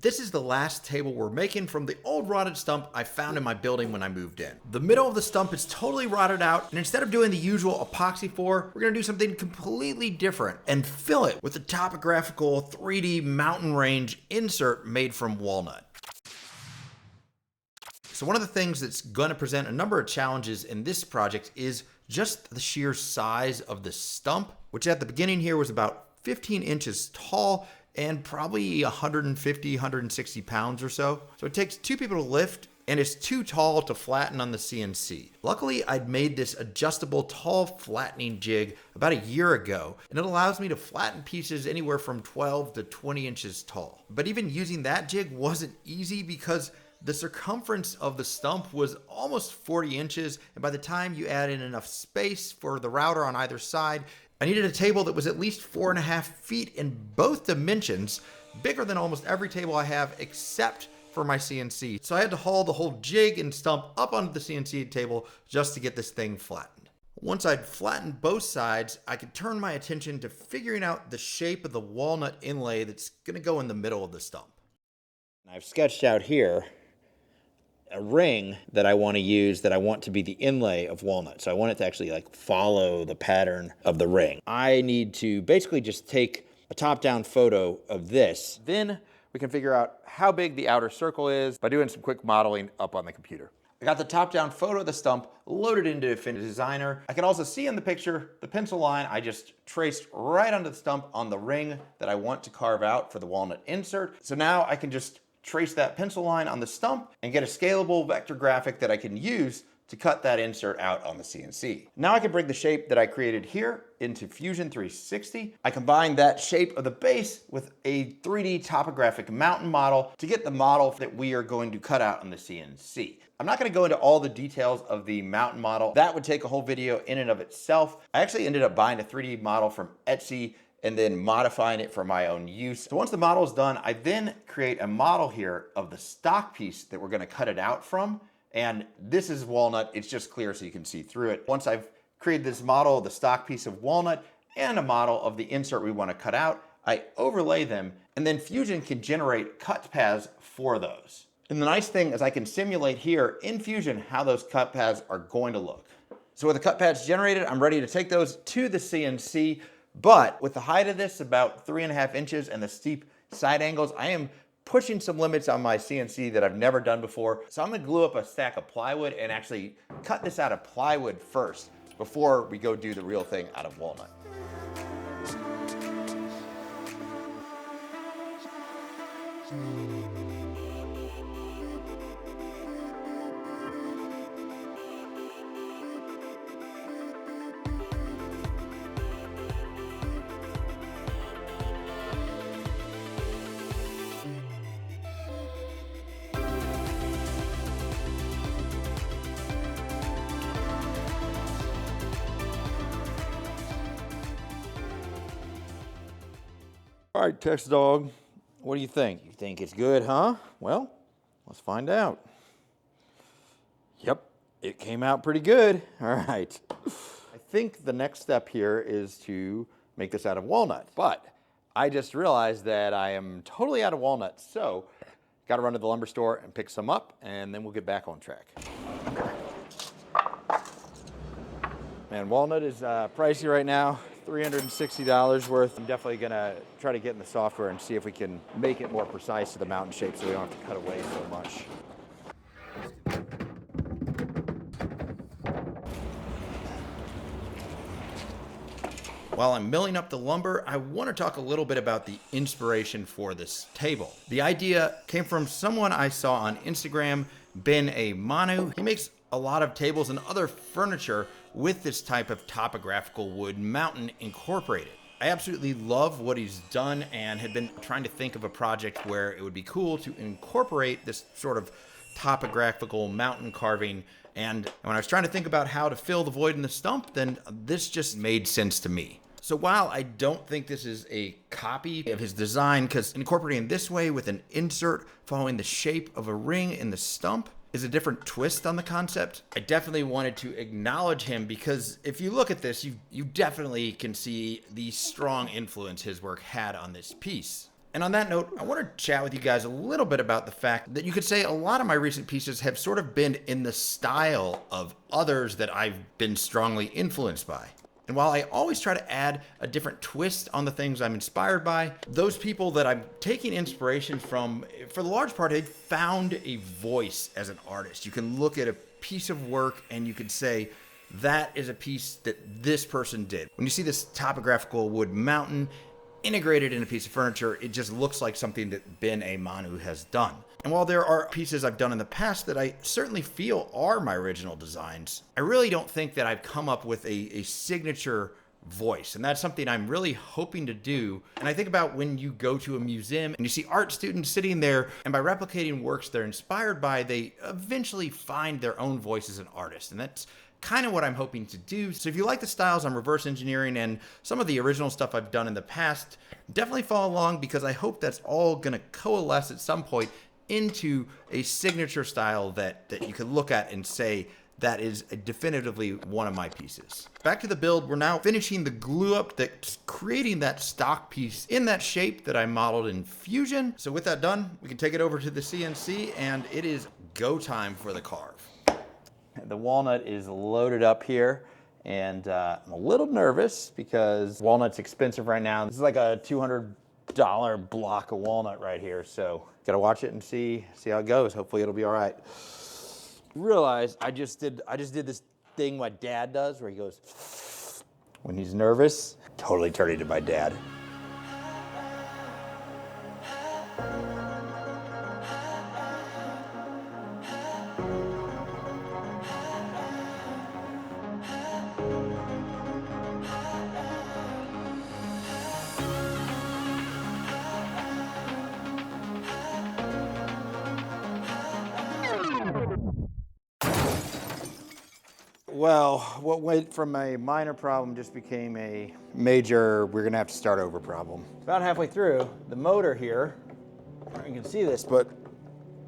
This is the last table we're making from the old rotted stump I found in my building when I moved in. The middle of the stump is totally rotted out, and instead of doing the usual epoxy floor, we're gonna do something completely different and fill it with a topographical 3D mountain range insert made from walnut. So one of the things that's going to present a number of challenges in this project is just the sheer size of the stump, which at the beginning here was about 15 inches tall and probably 150, 160 pounds or so. So it takes two people to lift, and it's too tall to flatten on the CNC. Luckily, I'd made this adjustable tall flattening jig about a year ago, and it allows me to flatten pieces anywhere from 12 to 20 inches tall. But even using that jig wasn't easy because the circumference of the stump was almost 40 inches, and by the time you add in enough space for the router on either side, I needed a table that was at least 4.5 feet in both dimensions, bigger than almost every table I have except for my CNC. So I had to haul the whole jig and stump up onto the CNC table just to get this thing flattened. Once I'd flattened both sides, I could turn my attention to figuring out the shape of the walnut inlay that's gonna go in the middle of the stump. I've sketched out here a ring that I want to use that I want to be the inlay of walnut. So I want it to actually like follow the pattern of the ring. I need to basically just take a top-down photo of this. Then we can figure out how big the outer circle is by doing some quick modeling up on the computer. I got the top-down photo of the stump loaded into Affinity Designer. I can also see in the picture the pencil line I just traced right onto the stump on the ring that I want to carve out for the walnut insert. So now I can just trace that pencil line on the stump and get a scalable vector graphic that I can use to cut that insert out on the CNC. Now I can bring the shape that I created here into Fusion 360. I combine that shape of the base with a 3D topographic mountain model to get the model that we are going to cut out on the CNC. I'm not going to go into all the details of the mountain model. That would take a whole video in and of itself. I actually ended up buying a 3D model from Etsy and then modifying it for my own use. So once the model is done, I then create a model here of the stock piece that we're gonna cut it out from. And this is walnut, it's just clear so you can see through it. Once I've created this model of the stock piece of walnut and a model of the insert we wanna cut out, I overlay them, and then Fusion can generate cut paths for those. And the nice thing is I can simulate here in Fusion how those cut paths are going to look. So with the cut paths generated, I'm ready to take those to the CNC. But with the height of this, about 3.5 inches, and the steep side angles, I am pushing some limits on my CNC that I've never done before. So I'm gonna glue up a stack of plywood and actually cut this out of plywood first before we go do the real thing out of walnut. All right, test dog, what do you think? You think it's good, huh? Well, let's find out. Yep, it came out pretty good. All right. I think the next step here is to make this out of walnut, but I just realized that I am totally out of walnuts, so got to run to the lumber store and pick some up, and then we'll get back on track. Man, walnut is pricey right now. $360 worth. I'm definitely gonna try to get in the software and see if we can make it more precise to the mountain shape so we don't have to cut away so much. While I'm milling up the lumber, I want to talk a little bit about the inspiration for this table. The idea came from someone I saw on Instagram, Ben A. Manu. He makes a lot of tables and other furniture with this type of topographical wood mountain incorporated. I absolutely love what he's done and had been trying to think of a project where it would be cool to incorporate this sort of topographical mountain carving. And when I was trying to think about how to fill the void in the stump, then this just made sense to me. So while I don't think this is a copy of his design, because incorporating this way with an insert following the shape of a ring in the stump is a different twist on the concept, I definitely wanted to acknowledge him because if you look at this, you definitely can see the strong influence his work had on this piece. And on that note, I want to chat with you guys a little bit about the fact that you could say a lot of my recent pieces have sort of been in the style of others that I've been strongly influenced by. And while I always try to add a different twist on the things I'm inspired by, those people that I'm taking inspiration from, for the large part, have found a voice as an artist. You can look at a piece of work and you can say, that is a piece that this person did. When you see this topographical wood mountain integrated in a piece of furniture, it just looks like something that Ben A. Manu has done. And while there are pieces I've done in the past that I certainly feel are my original designs, I really don't think that I've come up with a signature voice. And that's something I'm really hoping to do. And I think about when you go to a museum and you see art students sitting there, and by replicating works they're inspired by, they eventually find their own voice as an artist. And that's kind of what I'm hoping to do. So if you like the styles I'm reverse engineering and some of the original stuff I've done in the past, definitely follow along, because I hope that's all going to coalesce at some point into a signature style that you can look at and say, that is definitively one of my pieces. Back to the build, we're now finishing the glue up that's creating that stock piece in that shape that I modeled in Fusion. So with that done, we can take it over to the CNC and it is go time for the carve. The walnut is loaded up here, and I'm a little nervous because walnut's expensive right now. This is like a $200 block of walnut right here, so gotta watch it and see how it goes. Hopefully it'll be all right. Realize I just did this thing my dad does where he goes when he's nervous. Totally turned into my dad. Well, what went from a minor problem just became a major, we're gonna have to start over problem. About halfway through, the motor here, you can see this, but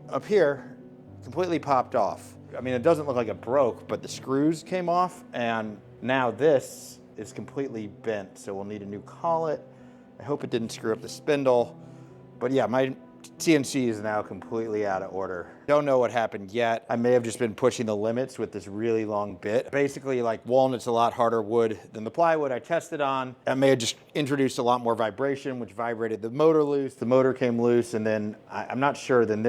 up here, completely popped off. I mean, it doesn't look like it broke, but the screws came off, and now this is completely bent, so we'll need a new collet. I hope it didn't screw up the spindle, but yeah, my CNC is now completely out of order. Don't know what happened yet. I may have just been pushing the limits with this really long bit. Basically, like, walnut's a lot harder wood than the plywood I tested on. I may have just introduced a lot more vibration, which vibrated the motor loose. The motor came loose, and then I'm not sure, then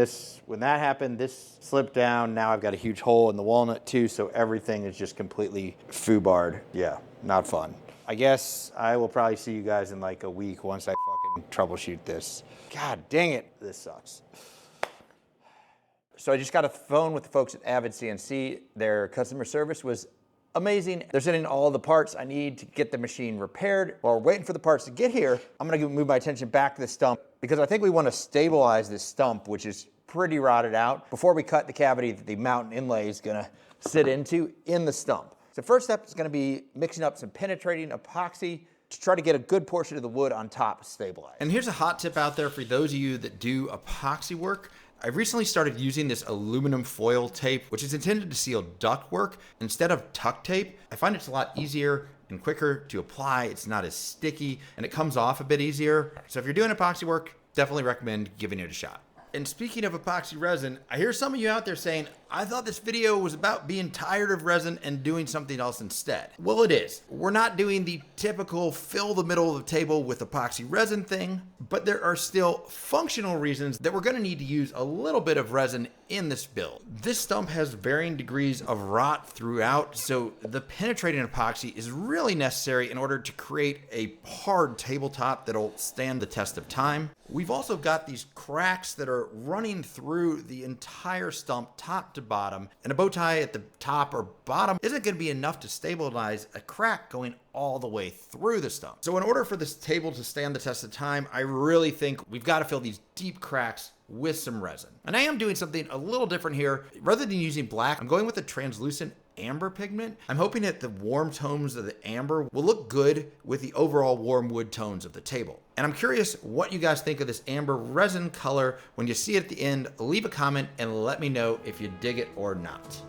when that happened, this slipped down. Now I've got a huge hole in the walnut too, so everything is just completely foobarred. Yeah, not fun. I guess I will probably see you guys in like a week once I fucking troubleshoot this. God dang it, this sucks. So I just got a phone with the folks at Avid CNC. Their customer service was amazing. They're sending all the parts I need to get the machine repaired. While we're waiting for the parts to get here, I'm gonna move my attention back to the stump, because I think we wanna stabilize this stump, which is pretty rotted out, before we cut the cavity that the mountain inlay is gonna sit into in the stump. The first step is going to be mixing up some penetrating epoxy to try to get a good portion of the wood on top stabilized. And here's a hot tip out there for those of you that do epoxy work. I've recently started using this aluminum foil tape, which is intended to seal ductwork instead of tuck tape. I find it's a lot easier and quicker to apply. It's not as sticky and it comes off a bit easier. So if you're doing epoxy work, definitely recommend giving it a shot. And speaking of epoxy resin, I hear some of you out there saying, I thought this video was about being tired of resin and doing something else instead. Well, it is. We're not doing the typical fill the middle of the table with epoxy resin thing, but there are still functional reasons that we're gonna need to use a little bit of resin in this build. This stump has varying degrees of rot throughout, so the penetrating epoxy is really necessary in order to create a hard tabletop that'll stand the test of time. We've also got these cracks that are running through the entire stump, top to bottom, and a bow tie at the top or bottom isn't going to be enough to stabilize a crack going all the way through the stump. So in order for this table to stand the test of time, I really think we've got to fill these deep cracks with some resin. And I am doing something a little different here. Rather than using black, I'm going with a translucent amber pigment. I'm hoping that the warm tones of the amber will look good with the overall warm wood tones of the table. And I'm curious what you guys think of this amber resin color. When you see it at the end, leave a comment and let me know if you dig it or not.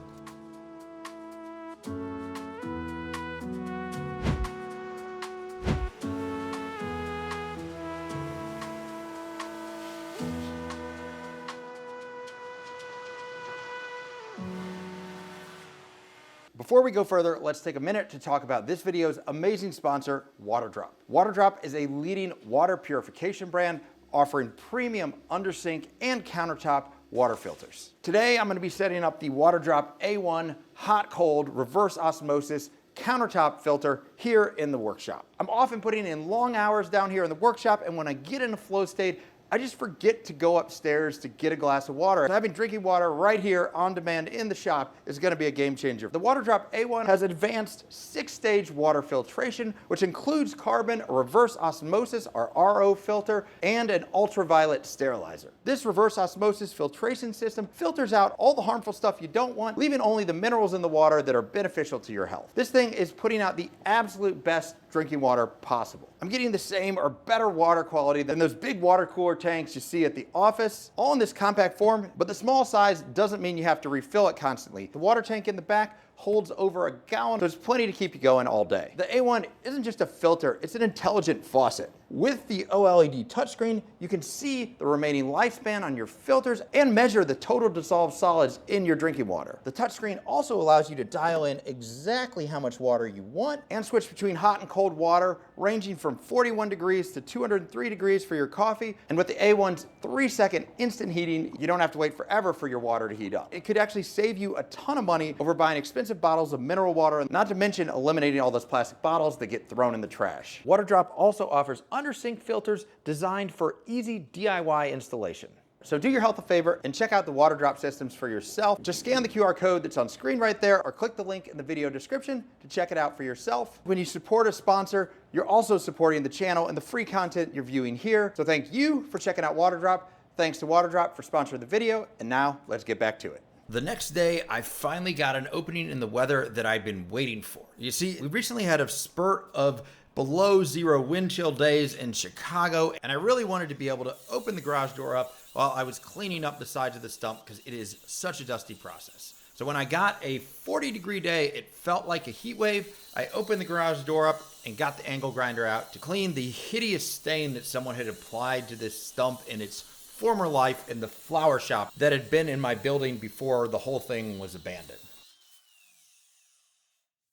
Before we go further, let's take a minute to talk about this video's amazing sponsor, WaterDrop. WaterDrop is a leading water purification brand offering premium undersink and countertop water filters. Today, I'm gonna be setting up the WaterDrop A1 hot-cold reverse osmosis countertop filter here in the workshop. I'm often putting in long hours down here in the workshop, and when I get in a flow state, I just forget to go upstairs to get a glass of water. So having drinking water right here on demand in the shop is gonna be a game changer. The WaterDrop A1 has advanced 6-stage water filtration, which includes carbon, reverse osmosis, or RO filter, and an ultraviolet sterilizer. This reverse osmosis filtration system filters out all the harmful stuff you don't want, leaving only the minerals in the water that are beneficial to your health. This thing is putting out the absolute best drinking water possible. I'm getting the same or better water quality than those big water cooler tanks you see at the office, all in this compact form, but the small size doesn't mean you have to refill it constantly. The water tank in the back holds over a gallon, so there's plenty to keep you going all day. The A1 isn't just a filter, it's an intelligent faucet. With the OLED touchscreen, you can see the remaining lifespan on your filters and measure the total dissolved solids in your drinking water. The touchscreen also allows you to dial in exactly how much water you want and switch between hot and cold water, ranging from 41 degrees to 203 degrees for your coffee. And with the A1's 3-second instant heating, you don't have to wait forever for your water to heat up. It could actually save you a ton of money over buying expensive bottles of mineral water, not to mention eliminating all those plastic bottles that get thrown in the trash. WaterDrop also offers under-sink filters designed for easy DIY installation. So do your health a favor and check out the WaterDrop systems for yourself. Just scan the QR code that's on screen right there or click the link in the video description to check it out for yourself. When you support a sponsor, you're also supporting the channel and the free content you're viewing here. So thank you for checking out WaterDrop. Thanks to WaterDrop for sponsoring the video. And now let's get back to it. The next day, I finally got an opening in the weather that I'd been waiting for. You see, we recently had a spurt of below zero wind chill days in Chicago, and I really wanted to be able to open the garage door up while I was cleaning up the sides of the stump because it is such a dusty process. So when I got a 40-degree day, it felt like a heat wave. I opened the garage door up and got the angle grinder out to clean the hideous stain that someone had applied to this stump in its former life in the flower shop that had been in my building before the whole thing was abandoned.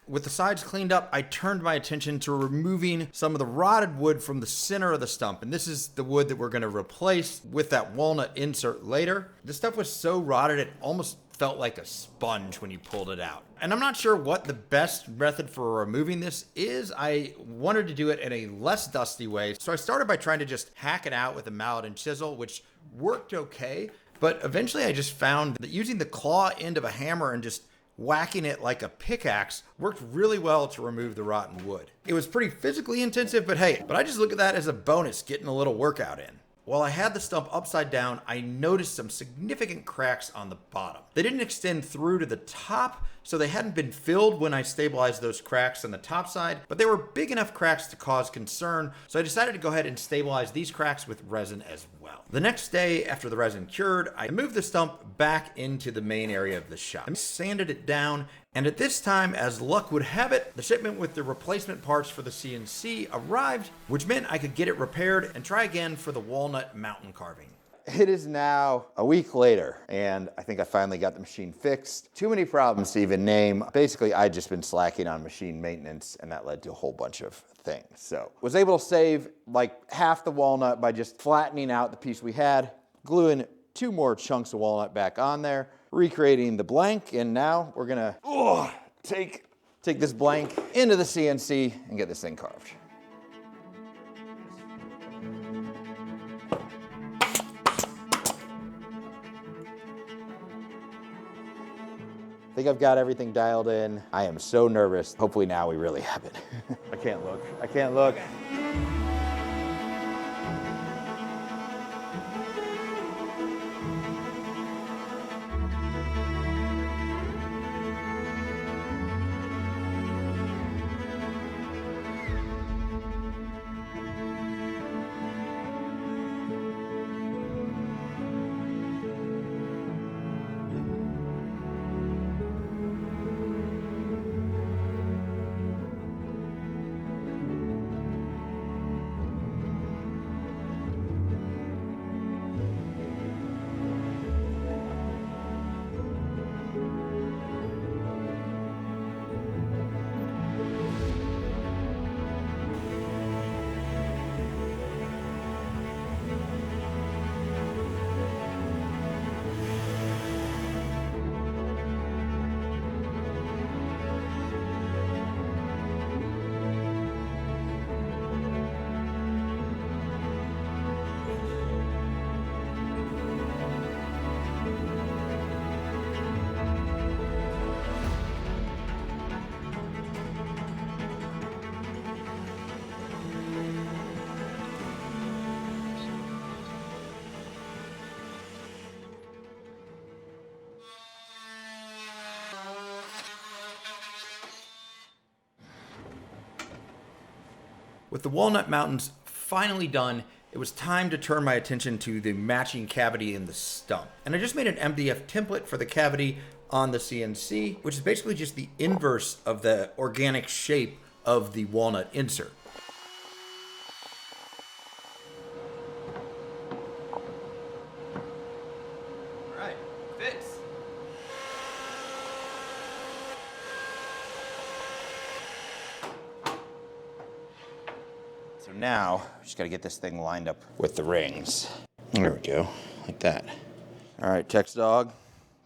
With the sides cleaned up, I turned my attention to removing some of the rotted wood from the center of the stump. And this is the wood that we're going to replace with that walnut insert later. The stuff was so rotted, it almost felt like a sponge when you pulled it out. And I'm not sure what the best method for removing this is. I wanted to do it in a less dusty way. So I started by trying to just hack it out with a mallet and chisel, which worked okay. But eventually I just found that using the claw end of a hammer and just whacking it like a pickaxe worked really well to remove the rotten wood. It was pretty physically intensive, but hey, I just look at that as a bonus, getting a little workout in. While I had the stump upside down, I noticed some significant cracks on the bottom. They didn't extend through to the top, so they hadn't been filled when I stabilized those cracks on the top side, but they were big enough cracks to cause concern, so I decided to go ahead and stabilize these cracks with resin as well. The next day, after the resin cured, I moved the stump back into the main area of the shop. I sanded it down, and at this time, as luck would have it, the shipment with the replacement parts for the CNC arrived, which meant I could get it repaired and try again for the walnut mountain carving. It is now a week later, and I think I finally got the machine fixed. Too many problems to even name. Basically, I'd just been slacking on machine maintenance, and that led to a whole bunch of things. So, was able to save like half the walnut by just flattening out the piece we had, gluing 2 more chunks of walnut back on there, recreating the blank, and now we're gonna take this blank into the CNC and get this thing carved. I think I've got everything dialed in. I am so nervous. Hopefully now we really have it. I can't look. I can't look. With the walnut mountains finally done, it was time to turn my attention to the matching cavity in the stump. And I just made an MDF template for the cavity on the CNC, which is basically just the inverse of the organic shape of the walnut insert. All right, fits. So now, we just gotta get this thing lined up with the rings. There we go, like that. All right, Tex Dog,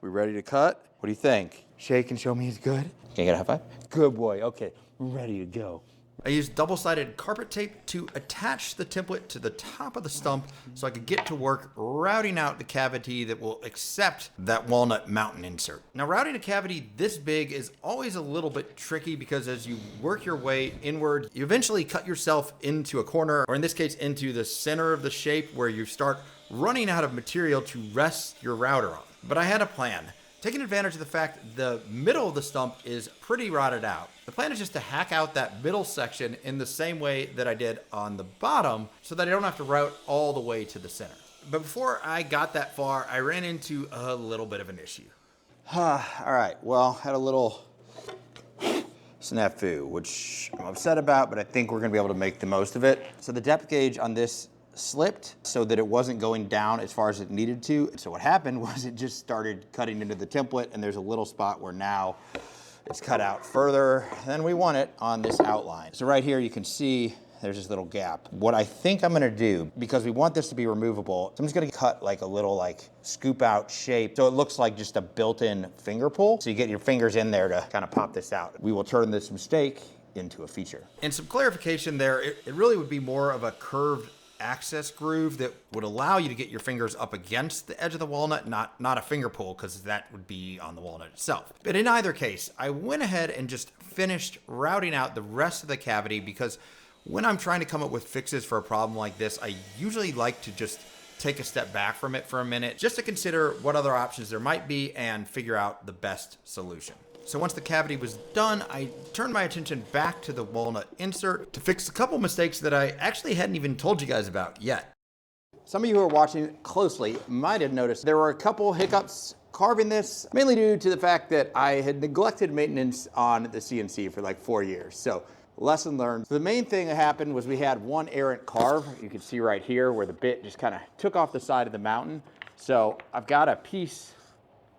we ready to cut? What do you think? Shake and show me he's good. Can I get a high five? Good boy, okay, we're ready to go. I used double-sided carpet tape to attach the template to the top of the stump so I could get to work routing out the cavity that will accept that walnut mountain insert. Now, routing a cavity this big is always a little bit tricky because as you work your way inward, you eventually cut yourself into a corner, or in this case, into the center of the shape where you start running out of material to rest your router on. But I had a plan. Taking advantage of the fact the middle of the stump is pretty rotted out. The plan is just to hack out that middle section in the same way that I did on the bottom so that I don't have to route all the way to the center. But before I got that far, I ran into a little bit of an issue. All right, well, had a little snafu, which I'm upset about, but I think we're gonna be able to make the most of it. So the depth gauge on this slipped so that it wasn't going down as far as it needed to. So what happened was it just started cutting into the template, and there's a little spot where now it's cut out further than we want it on this outline. So right here you can see there's this little gap. What I think I'm gonna do, because we want this to be removable, so I'm just gonna cut like a little scoop out shape so it looks like just a built-in finger pull. So you get your fingers in there to kind of pop this out. We will turn this mistake into a feature. And some clarification there, it really would be more of a curved access groove that would allow you to get your fingers up against the edge of the walnut, not a finger pull, because that would be on the walnut itself. But in either case, I went ahead and just finished routing out the rest of the cavity because when I'm trying to come up with fixes for a problem like this, I usually like to just take a step back from it for a minute just to consider what other options there might be and figure out the best solution. So once the cavity was done, I turned my attention back to the walnut insert to fix a couple mistakes that I actually hadn't even told you guys about yet. Some of you who are watching closely might have noticed there were a couple hiccups carving this, mainly due to the fact that I had neglected maintenance on the CNC for like 4 years. So lesson learned. So the main thing that happened was we had one errant carve. You can see right here where the bit just kind of took off the side of the mountain. So I've got a piece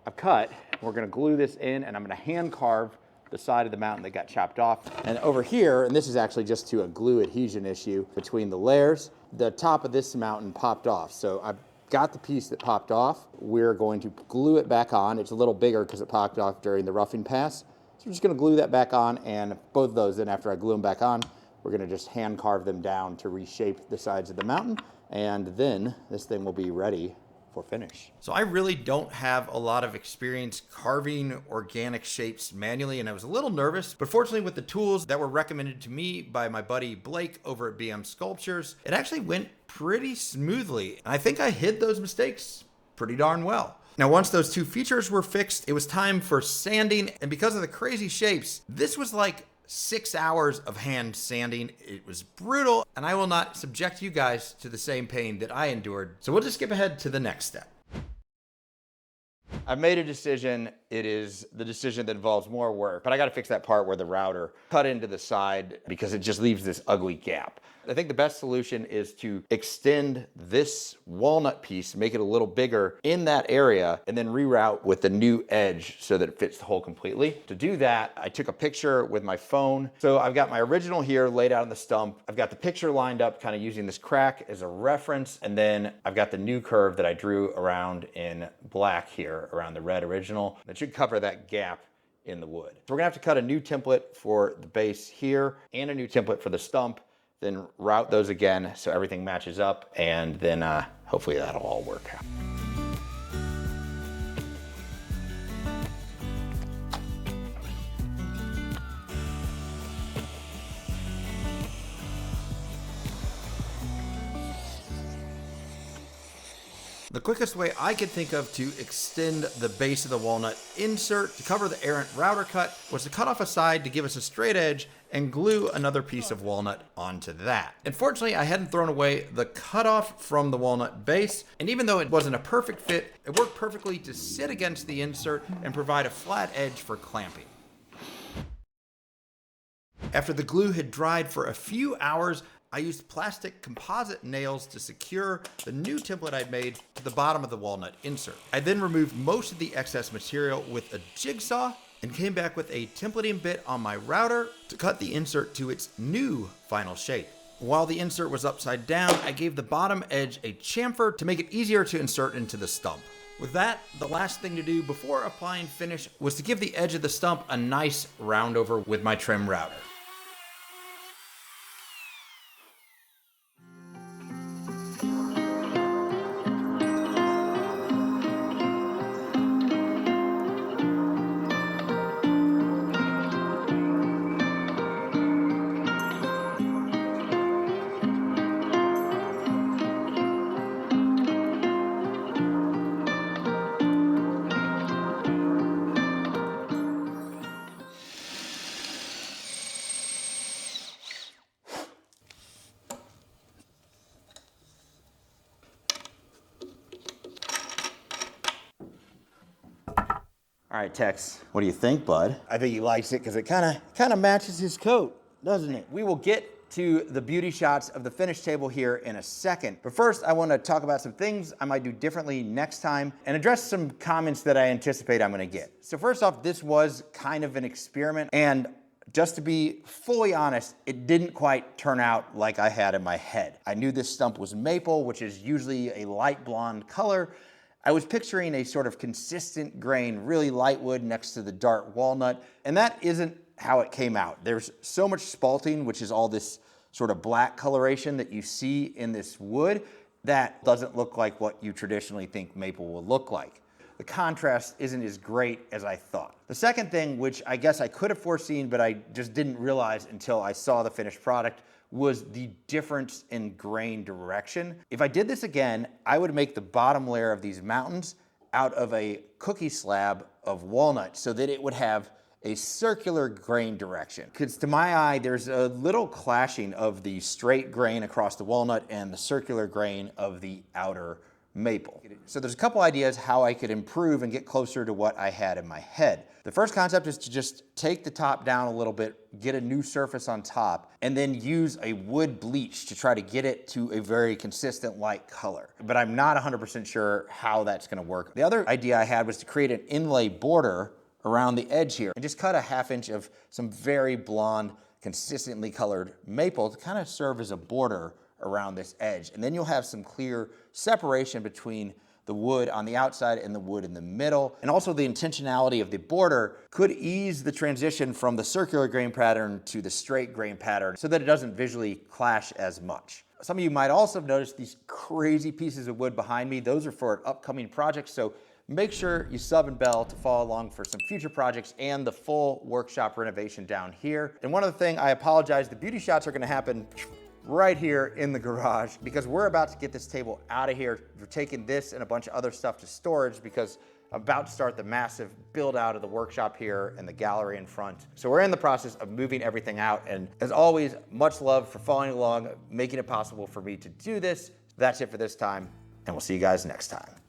I've cut. We're gonna glue this in and I'm gonna hand carve the side of the mountain that got chopped off. And over here, and this is actually just to a glue adhesion issue between the layers, the top of this mountain popped off. So I've got the piece that popped off. We're going to glue it back on. It's a little bigger because it popped off during the roughing pass. So we're just gonna glue that back on, and both of those, then after I glue them back on, we're gonna just hand carve them down to reshape the sides of the mountain. And then this thing will be ready for finish. So I really don't have a lot of experience carving organic shapes manually, and I was a little nervous, but fortunately with the tools that were recommended to me by my buddy Blake over at BM Sculptures, it actually went pretty smoothly. And I think I hid those mistakes pretty darn well. Now, once those two features were fixed, it was time for sanding, and because of the crazy shapes, this was like 6 hours of hand sanding. It was brutal, and I will not subject you guys to the same pain that I endured. So we'll just skip ahead to the next step. I've made a decision. It is the decision that involves more work, but I got to fix that part where the router cut into the side because it just leaves this ugly gap. I think the best solution is to extend this walnut piece, make it a little bigger in that area, and then reroute with the new edge so that it fits the hole completely. To do that, I took a picture with my phone. So I've got my original here laid out on the stump. I've got the picture lined up, kind of using this crack as a reference. And then I've got the new curve that I drew around in black here, around the red original. That should cover that gap in the wood. So we're gonna have to cut a new template for the base here and a new template for the stump, then route those again so everything matches up, and then hopefully that'll all work out. The quickest way I could think of to extend the base of the walnut insert to cover the errant router cut was to cut off a side to give us a straight edge and glue another piece of walnut onto that. Unfortunately, I hadn't thrown away the cutoff from the walnut base, and even though it wasn't a perfect fit, it worked perfectly to sit against the insert and provide a flat edge for clamping. After the glue had dried for a few hours, I used plastic composite nails to secure the new template I'd made to the bottom of the walnut insert. I then removed most of the excess material with a jigsaw and came back with a templating bit on my router to cut the insert to its new final shape. While the insert was upside down, I gave the bottom edge a chamfer to make it easier to insert into the stump. With that, the last thing to do before applying finish was to give the edge of the stump a nice round over with my trim router. All right, Tex, what do you think, bud? I think he likes it because it kind of matches his coat, doesn't it? We will get to the beauty shots of the finished table here in a second. But first, I want to talk about some things I might do differently next time and address some comments that I anticipate I'm going to get. So first off, this was kind of an experiment, and just to be fully honest, it didn't quite turn out like I had in my head. I knew this stump was maple, which is usually a light blonde color. I was picturing a sort of consistent grain, really light wood next to the dark walnut, and that isn't how it came out. There's so much spalting, which is all this sort of black coloration that you see in this wood, that doesn't look like what you traditionally think maple will look like. The contrast isn't as great as I thought. The second thing, which I guess I could have foreseen, but I just didn't realize until I saw the finished product, was the difference in grain direction. If I did this again, I would make the bottom layer of these mountains out of a cookie slab of walnut so that it would have a circular grain direction. Because to my eye, there's a little clashing of the straight grain across the walnut and the circular grain of the outer maple. So there's a couple ideas how I could improve and get closer to what I had in my head. The first concept is to just take the top down a little bit, get a new surface on top, and then use a wood bleach to try to get it to a very consistent light color. But I'm not 100% sure how that's gonna work. The other idea I had was to create an inlay border around the edge here and just cut a 1/2 inch of some very blonde, consistently colored maple to kind of serve as a border around this edge. And then you'll have some clear separation between the wood on the outside and the wood in the middle. And also the intentionality of the border could ease the transition from the circular grain pattern to the straight grain pattern so that it doesn't visually clash as much. Some of you might also have noticed these crazy pieces of wood behind me. Those are for an upcoming project, so make sure you sub and bell to follow along for some future projects and the full workshop renovation down here. And one other thing, I apologize, the beauty shots are gonna happen right here in the garage because we're about to get this table out of here. We're taking this and a bunch of other stuff to storage because I'm about to start the massive build out of the workshop here and the gallery in front. So we're in the process of moving everything out. And as always, much love for following along, making it possible for me to do this. That's it for this time, and we'll see you guys next time.